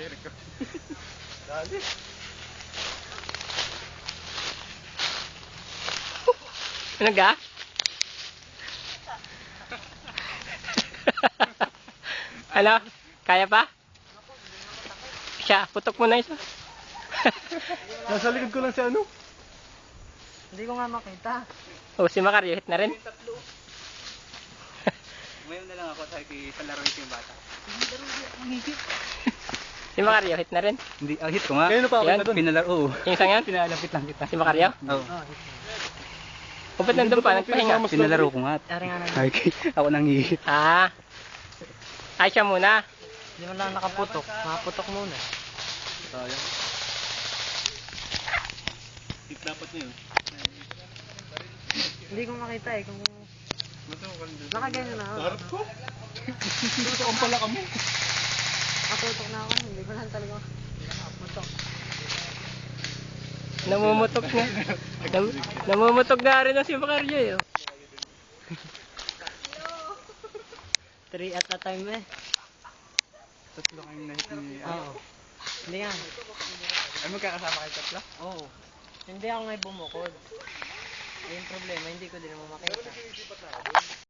Jericho. Dali. Ano ga? Ano? Kaya pa? Siya, putok mo na isa. Nasa likod ko lang si ano? Hindi ko nga makita. Oh, si Macario, hit na rin. Ngayon na lang ako sa palaro yung bata. Si Macario, hit na rin. Hindi, hit ko nga. Kaya pa ako Yan. na doon? Pinalaro, oo. Yung isang yan? Pinalapit lang kita. Si Macario? Oo. O ba't nandun pa? Nagpahinga? Pinalaro ko nga. Ari nga na. Okay. Ako nang hihit. Ah. Ay, siya muna. Hindi mo lang nakaputok. Nakaputok muna. Sayang. Hit dapat na yun. Hindi ko makita eh. Kung nakaganyan na ako. Harap ko? Tutok pala kami. Nakaputok na ako. Hindi ko lang talaga nakaputok. Namumutok na. Namumutok na rin ang si Macario eh. 3 at a time eh. Tatlo kayong na-hit ni... Oo. Hindi nga. Ay, magkakasama kayo tatlo? Oo. Hindi ako ngay bumukod. Yung problema, hindi ko din naman makita.